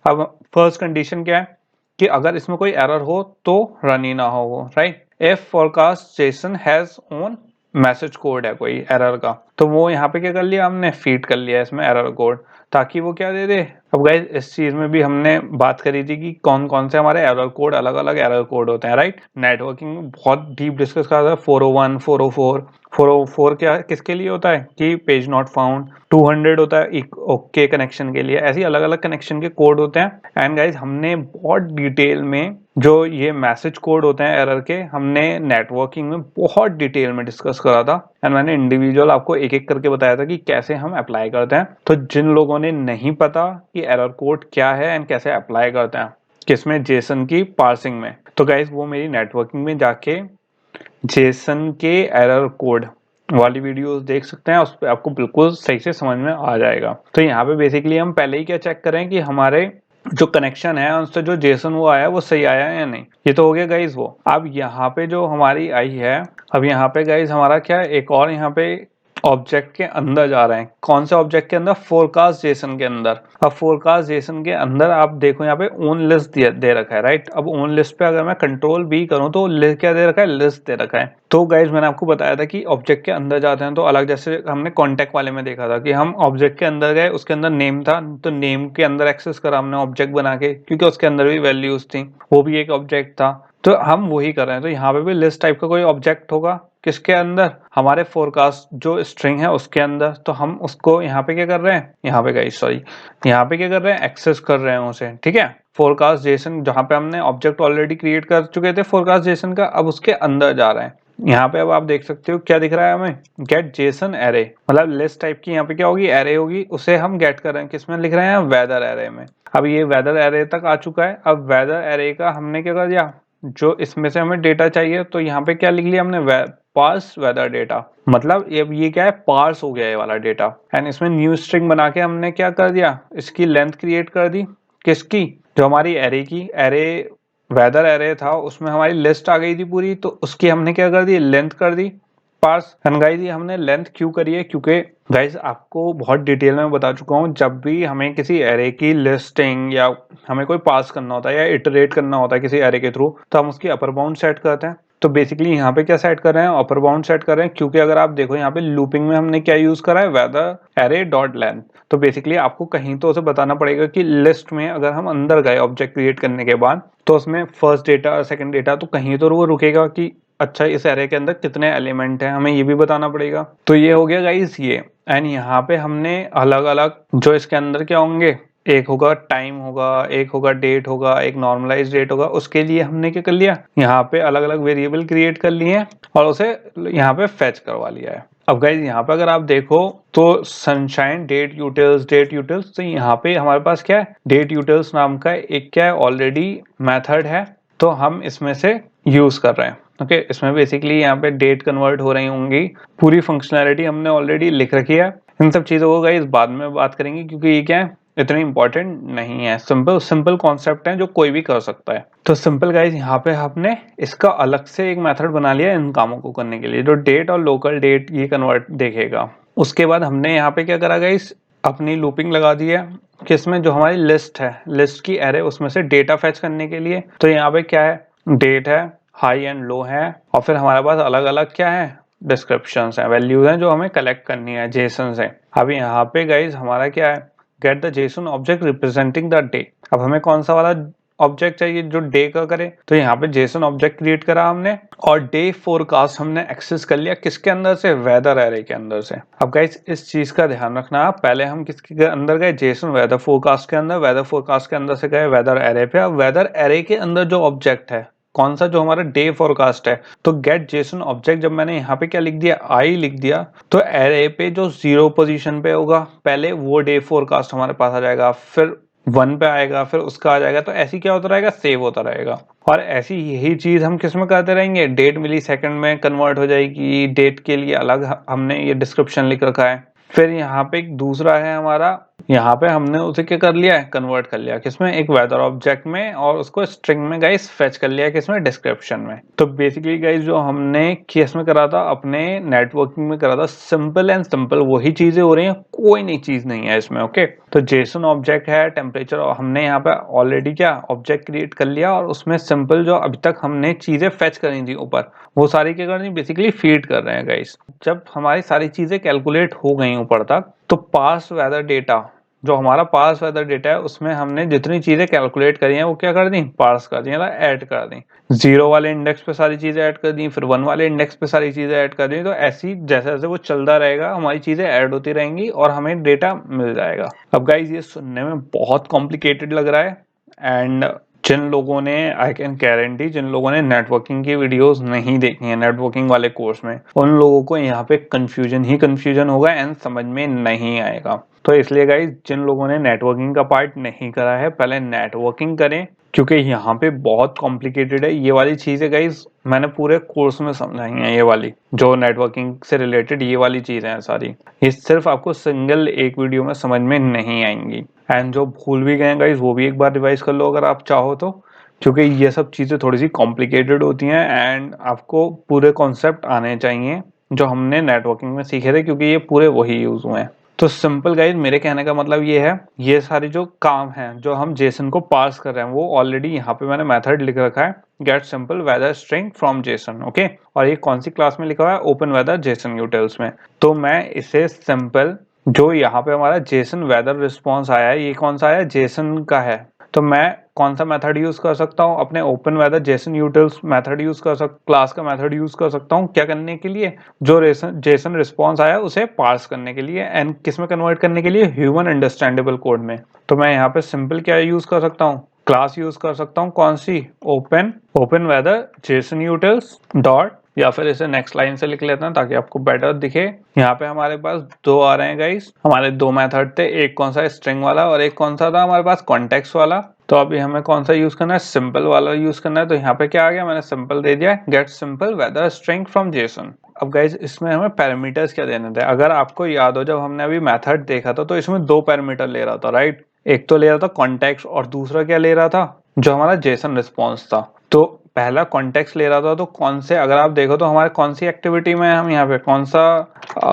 अब first condition क्या है कि अगर इसमें कोई एरर हो तो रन ही ना हो वो, right. If forecast Jason has own message code है कोई एरर का, तो वो यहाँ पे क्या कर लिया हमने, फीड कर लिया इसमें एरर कोड, ताकि वो क्या दे दे। अब गाइस इस चीज में भी हमने बात करी थी कि कौन कौन से हमारे एरर कोड, अलग अलग एरर कोड होते हैं, राइट। नेटवर्किंग में बहुत डीप डिस्कस करा था, 401, 404। 404 क्या किसके लिए होता है कि पेज नॉट फाउंड। 200 होता है ओके कनेक्शन के लिए। ऐसी अलग अलग कनेक्शन के कोड होते हैं। एंड गाइस हमने बहुत डिटेल में जो ये मैसेज कोड होते हैं एरर के, हमने नेटवर्किंग में बहुत डिटेल में डिस्कस करा था। एंड मैंने इंडिविजुअल आपको एक एक करके बताया था कि कैसे हम अप्लाई करते हैं। तो जिन लोगों ने नहीं पता कि एरर कोड क्या है एंड कैसे अप्लाई करते हैं किसमें, जेसन की पार्सिंग में, तो गाइस वो मेरी नेटवर्किंग में जाके जेसन के एरर कोड वाली वीडियोस देख सकते हैं, उस पर आपको बिल्कुल सही से समझ में आ जाएगा। तो यहाँ पे बेसिकली हम पहले ही क्या चेक करें कि हमारे जो कनेक्शन है उससे जो जेसन वो आया वो सही आया है या नहीं। ये तो हो गया गाइज वो। अब यहाँ पे जो हमारी आई है, अब यहाँ पे गाइज हमारा क्या है, एक और यहाँ पे ऑब्जेक्ट के अंदर जा रहे हैं। कौन से ऑब्जेक्ट के अंदर, फोरकास्ट जेसन के अंदर। अब फोरकास्ट जेसन के अंदर आप देखो यहाँ पे ओन लिस्ट दे रखा है, राइट। अब ओन लिस्ट पे अगर मैं कंट्रोल बी करूँ तो क्या दे रखा है, लिस्ट दे रखा है। तो गाइज मैंने आपको बताया था कि ऑब्जेक्ट के अंदर जाते हैं तो अलग, जैसे हमने कॉन्टेक्ट वाले में देखा था कि हम ऑब्जेक्ट के अंदर गए, उसके अंदर नेम था तो नेम के अंदर एक्सेस करा हमने ऑब्जेक्ट बना के, क्योंकि उसके अंदर भी वैल्यूज थी, वो भी एक ऑब्जेक्ट था। तो हम वही कर रहे हैं। तो यहाँ पे भी लिस्ट टाइप का कोई ऑब्जेक्ट होगा किसके अंदर, हमारे फोरकास्ट जो स्ट्रिंग है उसके अंदर। तो हम उसको यहाँ पे क्या कर रहे हैं, यहाँ पे गाइस सॉरी, यहाँ पे क्या कर रहे हैं, एक्सेस कर रहे हैं उसे, ठीक है। फोरकास्ट जेसन जहाँ पे हमने ऑब्जेक्ट ऑलरेडी क्रिएट कर चुके थे फोरकास्ट जेसन का, अब उसके अंदर जा रहे हैं। यहाँ पे अब आप देख सकते हो क्या दिख रहा है हमें, गेट जेसन एरे, मतलब लिस्ट टाइप की यहाँ पे क्या होगी, एरे होगी, उसे हम गेट कर रहे हैं, किसमें लिख रहे हैं, वेदर एरे में। अब ये वेदर एरे तक आ चुका है। अब वेदर एरे का हमने क्या कर दिया, जो इसमें से हमें डेटा चाहिए तो यहाँ पे क्या लिख लिया हमने, पार्स वेदर डेटा, मतलब ये क्या है, पार्स हो गया ये वाला डेटा। एंड इसमें न्यू स्ट्रिंग बना के हमने क्या कर दिया, इसकी लेंथ क्रिएट कर दी, किसकी, जो हमारी एरे की, एरे वेदर एरे था उसमें हमारी लिस्ट आ गई थी पूरी, तो उसकी हमने क्या कर दी, लेंथ कर दी पार्स। एंड गाइस ये हमने लेंथ क्यों करी है, क्योंकि गाइस आपको बहुत डिटेल में बता चुका हूँ, जब भी हमें किसी एरे की लिस्टिंग या हमें कोई पास करना होता है या इटरेट करना होता है किसी एरे के थ्रू, तो हम उसकी अपर बाउंड सेट करते हैं। तो बेसिकली यहाँ पे क्या सेट कर रहे हैं, अपर बाउंड सेट कर रहे हैं, क्योंकि अगर आप देखो यहाँ पे लूपिंग में हमने क्या यूज करा है, वेदर एरे डॉट लेंथ। तो बेसिकली आपको कहीं तो उसे बताना पड़ेगा कि लिस्ट में अगर हम अंदर गए ऑब्जेक्ट क्रिएट करने के बाद, तो उसमें फर्स्ट डेटा सेकंड डेटा, तो कहीं तो वो रुकेगा कि अच्छा इस एरे के अंदर कितने एलिमेंट हैं, हमें ये भी बताना पड़ेगा। तो ये हो गया गाइस ये। एंड यहाँ पे हमने अलग अलग जो इसके अंदर क्या होंगे, एक होगा टाइम होगा, एक होगा डेट होगा, एक नॉर्मलाइज डेट होगा। उसके लिए हमने क्या कर लिया, यहाँ पे अलग अलग वेरिएबल क्रिएट कर लिए हैं और उसे यहाँ पे फेच करवा लिया है। अब गाइज यहाँ पे अगर आप देखो तो सनशाइन डेट यूटिल्स, तो यहाँ पे हमारे पास क्या है, डेट यूटिल्स नाम का एक क्या है ऑलरेडी मेथड है, तो हम इसमें से यूज कर रहे हैं। ओके इसमें बेसिकली यहाँ पे डेट कन्वर्ट हो रही होंगी, पूरी फंक्शनैलिटी हमने ऑलरेडी लिख रखी है। इन सब चीजों को गाइस बाद में बात करेंगे, क्योंकि ये क्या है, इतनी इंपॉर्टेंट नहीं है। सिंपल कॉन्सेप्ट है जो कोई भी कर सकता है। तो सिंपल गाइस यहाँ पे हमने इसका अलग से एक मेथड बना लिया इन कामों को करने के लिए, जो डेट और लोकल डेट ये कन्वर्ट देखेगा। उसके बाद हमने यहाँ पे क्या करा गाइस, अपनी लूपिंग लगा दी है किसमें, जो हमारी लिस्ट है, लिस्ट की एरे, उसमें से डेटा फेच करने के लिए। तो यहाँ पे क्या है, डेट है, हाई एंड लो है, और फिर हमारे पास अलग अलग क्या है, डिस्क्रिप्शंस हैं, वैल्यूज हैं जो हमें कलेक्ट करनी है जेसन से। अब यहाँ पे गाइज हमारा क्या है, get the Jason object representing the day. अब हमें कौन सा वाला ऑब्जेक्ट चाहिए जो डे का करे, तो यहाँ पे जेसन ऑब्जेक्ट क्रिएट करा हमने और डे फोरकास्ट हमने एक्सेस कर लिया किसके अंदर से, वेदर एरे के अंदर से। अब गाइस इस चीज का ध्यान रखना, पहले हम किसके अंदर गए, जेसन वेदर फोरकास्ट के अंदर, वेदर फोरकास्ट के अंदर से गए वेदर एरे पे। अब वेदर एरे के अंदर जो ऑब्जेक्ट है कौन सा, जो हमारा डे फोरकास्ट है, तो गेट जेसन ऑब्जेक्ट जब मैंने यहाँ पे क्या लिख दिया, आई लिख दिया, तो एरे पे जो 0 पोजीशन पे होगा पहले वो डे फोरकास्ट हमारे पास आ जाएगा, फिर 1 पे आएगा, फिर उसका आ जाएगा। तो ऐसी क्या होता रहेगा, सेव होता रहेगा। और ऐसी यही चीज हम किस में करते रहेंगे, डेट मिली सेकंड में कन्वर्ट हो जाएगी, डेट के लिए अलग हमने ये डिस्क्रिप्शन लिख रखा है। फिर यहाँ पे एक दूसरा है हमारा यहाँ पे हमने उसे क्या कर लिया है, कन्वर्ट कर लिया किसमें, एक वेदर ऑब्जेक्ट में, और उसको स्ट्रिंग में गाइस फेच कर लिया किसमें, डिस्क्रिप्शन में। तो बेसिकली गाइस जो हमने केस में करा था, अपने नेटवर्किंग में करा था, सिंपल एंड सिंपल वही चीजें हो रही हैं, कोई नई चीज नहीं है इसमें। ओके, तो जेसन ऑब्जेक्ट है, टेम्परेचर हमने यहाँ पे ऑलरेडी क्या ऑब्जेक्ट क्रिएट कर लिया, और उसमें सिंपल जो अभी तक हमने चीजें फेच करी थी ऊपर, वो सारी क्या कर रही, बेसिकली फीड कर रहे हैं गाइस। जब हमारी सारी चीजें कैलकुलेट हो गई ऊपर तक, तो पास वेदर डेटा, जो हमारा पास वेदर डेटा है, उसमें हमने जितनी चीजें कैलकुलेट करी हैं वो क्या कर दी, पार्स कर दी, मतलब ऐड कर दी। 0 वाले इंडेक्स पे सारी चीजें ऐड कर दी, फिर 1 वाले इंडेक्स पे सारी चीजें ऐड कर दी। तो ऐसी जैसे जैसे वो चलता रहेगा, हमारी चीजें ऐड होती रहेंगी और हमें डेटा मिल जाएगा। अब गाइज ये सुनने में बहुत कॉम्प्लिकेटेड लग रहा है, एंड जिन लोगों ने, आई कैन गारंटी, जिन लोगों ने नेटवर्किंग की वीडियोस नहीं देखी है नेटवर्किंग वाले कोर्स में, उन लोगों को यहाँ पे कंफ्यूजन ही कंफ्यूजन होगा एंड समझ में नहीं आएगा। तो इसलिए गाइज जिन लोगों ने नेटवर्किंग का पार्ट नहीं करा है, पहले नेटवर्किंग करें, क्योंकि यहाँ पे बहुत कॉम्प्लिकेटेड है ये वाली चीजें गाइज। मैंने पूरे कोर्स में समझाई हैं ये वाली, जो नेटवर्किंग से रिलेटेड ये वाली चीजें हैं सारी, ये सिर्फ आपको सिंगल एक वीडियो में समझ में नहीं आएंगी। एंड जो भूल भी गए गाइज वो भी एक बार रिवाइज कर लो अगर आप चाहो तो, क्योंकि ये सब चीजें थोड़ी सी कॉम्प्लिकेटेड होती हैं एंड आपको पूरे कॉन्सेप्ट आने चाहिए जो हमने नेटवर्किंग में सीखे थे, क्योंकि ये पूरे वही यूज हुए हैं। तो सिंपल गाइज मेरे कहने का मतलब ये है, ये सारी जो काम है जो हम जेसन को पास कर रहे हैं, वो ऑलरेडी यहाँ पे मैंने मेथड लिख रखा है, get simple weather string from JSON. Okay, और ये कौन सी क्लास में लिखा हुआ है, ओपन वेदर जेसन यूटिल्स में। तो मैं इसे सिंपल, जो यहाँ पे हमारा जेसन वेदर रिस्पॉन्स आया है, ये कौन सा आया है, जेसन का है। तो मैं कौन सा मेथड यूज कर सकता हूँ, अपने open weather JSON utils method use कर सकता, क्लास का मेथड यूज कर सकता हूँ, क्या करने के लिए, जो जेसन रिस्पॉन्स आया उसे पार्स करने के लिए, एंड किस में कन्वर्ट करने के लिए, ह्यूमन अंडरस्टैंडेबल कोड में। तो मैं यहाँ पे सिंपल क्या यूज कर सकता हूँ, क्लास यूज कर सकता हूँ, कौन सी, open weather JSON utils dot, या फिर इसे नेक्स्ट लाइन से लिख लेते हैं ताकि आपको बेटर दिखे। यहाँ पे हमारे पास दो आ रहे हैं गाइस, हमारे दो मेथड थे, एक कौन सा स्ट्रिंग वाला और एक कौन सा था हमारे पास कॉन्टेक्स्ट वाला। तो अभी हमें कौन सा यूज करना है, सिंपल वाला यूज करना है। तो यहाँ पे क्या आ गया, मैंने सिंपल दे दिया, get simple weather string from JSON. अब गाइज इसमें हमें पैरामीटर्स क्या देने थे, अगर आपको याद हो जब हमने अभी मेथड देखा था, तो इसमें दो पैरामीटर ले रहा था, राइट। एक तो ले रहा था कॉन्टेक्स्ट और दूसरा क्या ले रहा था, जो हमारा जेसन रिस्पॉन्स था। तो पहला कॉन्टेक्स्ट ले रहा था, तो कौन से, अगर आप देखो तो हमारे कौन सी एक्टिविटी में हम यहाँ पे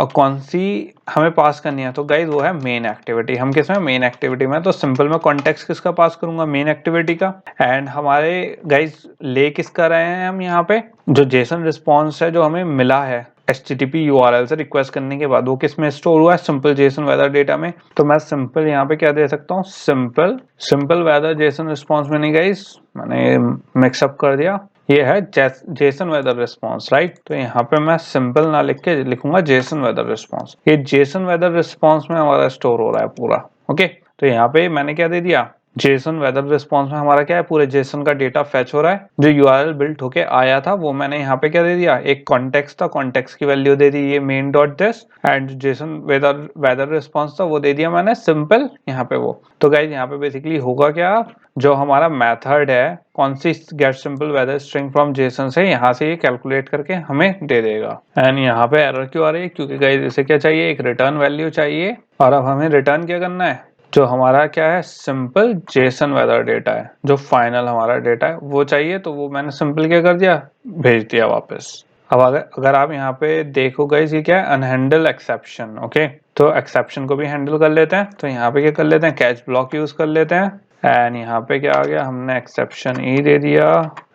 कौन सी हमें पास करनी है, तो गाइज वो है मेन एक्टिविटी। हम किस में, मेन एक्टिविटी में। तो सिंपल में कॉन्टेक्स्ट किसका पास करूंगा, मेन एक्टिविटी का। एंड हमारे गाइज ले किसका रहे हैं हम यहाँ पे, जो जेसन रिस्पॉन्स है जो हमें मिला है HTTP URL से रिक्वेस्ट करने के बाद, वो किस में स्टोर हुआ है, सिंपल जेसन वेदर डेटा में। तो मैं सिंपल यहाँ पे क्या दे सकता हूँ, सिंपल वेदर जेसन रिस्पॉन्स में, नहीं गाइस मैंने मिक्सअप कर दिया, ये है जेसन वेदर रिस्पॉन्स, राइट। तो यहाँ पे मैं सिंपल ना लिख के लिखूंगा जेसन वेदर रिस्पॉन्स। ये जेसन वेदर रिस्पॉन्स में हमारा स्टोर हो रहा है पूरा। ओके, तो यहाँ पे मैंने क्या दे दिया, जेसन वेदर रिस्पॉन्स में हमारा क्या है, पूरे जेसन का डेटा फेच हो रहा है, जो यूआरएल बिल्ट होके आया था वो मैंने यहाँ पे क्या दे दिया, एक कॉन्टेक्स्ट था, कॉन्टेक्स्ट की वैल्यू दे दी ये main dot this, and JSON weather response था वो दे दिया मैंने सिंपल यहाँ पे वो। तो गाइज यहाँ पे बेसिकली होगा क्या, जो हमारा मेथड है कौन सी, get simple weather string from JSON से, यहाँ से ये कैलकुलेट करके हमें दे देगा। एंड यहाँ पे एरर क्यों आ रही है, क्योंकि गाइज इसे क्या चाहिए, एक रिटर्न वैल्यू चाहिए, और अब हमें रिटर्न क्या करना है, जो हमारा क्या है, सिंपल जेसन वेदर डेटा है, जो फाइनल हमारा डेटा है वो चाहिए। तो वो मैंने सिंपल क्या कर दिया, भेज दिया वापस। अब अगर आप यहाँ पे देखो गाइस, ये क्या है, अनहैंडल एक्सेप्शन। ओके, तो एक्सेप्शन को भी हैंडल कर लेते हैं। तो यहाँ पे क्या कर लेते हैं, कैच ब्लॉक यूज कर लेते हैं। एंड यहाँ पे क्या आ गया, हमने एक्सेप्शन ई दे दिया,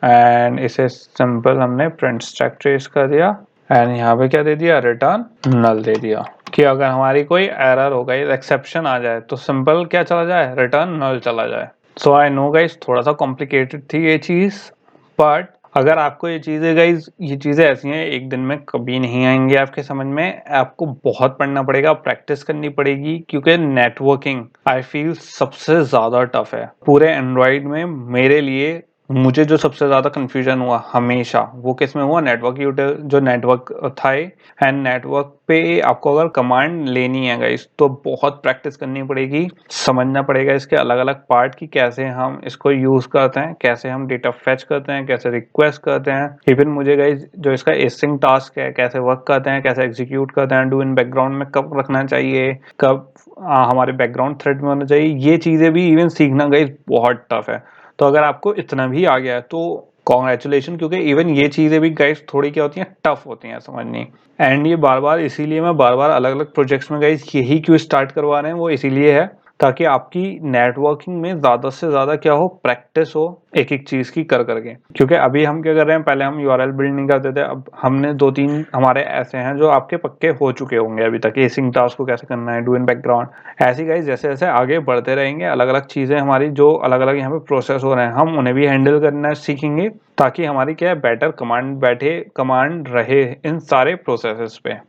एंड इसे सिंपल हमने प्रिंट स्टैक ट्रेस कर दिया, एंड यहाँ पे क्या दे दिया, रिटर्न नल दे दिया, कि अगर हमारी कोई एरर हो गई, एक्सेप्शन आ जाए, तो सिंपल क्या चला जाए, रिटर्न नल चला जाए। सो आई नो गाइस थोड़ा सा कॉम्प्लिकेटेड थी ये चीज, बट अगर आपको ये चीजें गाइज, ये चीजें ऐसी हैं एक दिन में कभी नहीं आएंगी आपके समझ में, आपको बहुत पढ़ना पड़ेगा, प्रैक्टिस करनी पड़ेगी, क्योंकि नेटवर्किंग आई फील सबसे ज्यादा टफ है पूरे एंड्रॉइड में मेरे लिए। मुझे जो सबसे ज़्यादा कन्फ्यूजन हुआ हमेशा वो किस में हुआ, जो नेटवर्क था एंड नेटवर्क पे आपको अगर कमांड लेनी है गाइस तो बहुत प्रैक्टिस करनी पड़ेगी, समझना पड़ेगा इसके अलग अलग पार्ट की कैसे हम इसको यूज़ करते हैं, कैसे हम डेटा फेच करते हैं, कैसे रिक्वेस्ट करते हैं। इवन मुझे गाइस जो इसका एसिंक टास्क है कैसे वर्क करते हैं, कैसे एग्जीक्यूट करते हैं, डू इन बैकग्राउंड में कब रखना चाहिए, कब हमारे बैकग्राउंड थ्रेड में होना चाहिए, ये चीज़ें भी इवन सीखना गाइस बहुत टफ है। तो अगर आपको इतना भी आ गया है तो कॉन्ग्रेचुलेशन, क्योंकि इवन ये चीज़ें भी गाइस थोड़ी क्या होती हैं, टफ होती हैं समझनी। एंड ये बार बार इसीलिए मैं बार बार अलग अलग प्रोजेक्ट्स में गाइस यही क्यों स्टार्ट करवा रहे हैं, वो इसीलिए है ताकि आपकी नेटवर्किंग में ज़्यादा से ज़्यादा क्या हो, प्रैक्टिस हो एक एक चीज़ की कर करके। क्योंकि अभी हम क्या कर रहे हैं, पहले हम यूआरएल बिल्ड नहीं करते थे, अब हमने 2-3 हमारे ऐसे हैं जो आपके पक्के हो चुके होंगे अभी तक, एसिंक टास्क को कैसे करना है, डू इन बैकग्राउंड। ऐसे गाइस जैसे जैसे आगे बढ़ते रहेंगे अलग अलग चीज़ें हमारी जो अलग अलग यहाँ पे प्रोसेस हो रहे हैं हम उन्हें भी हैंडल करना सीखेंगे, ताकि हमारी क्या है बेटर कमांड रहे इन सारे प्रोसेसेस पे।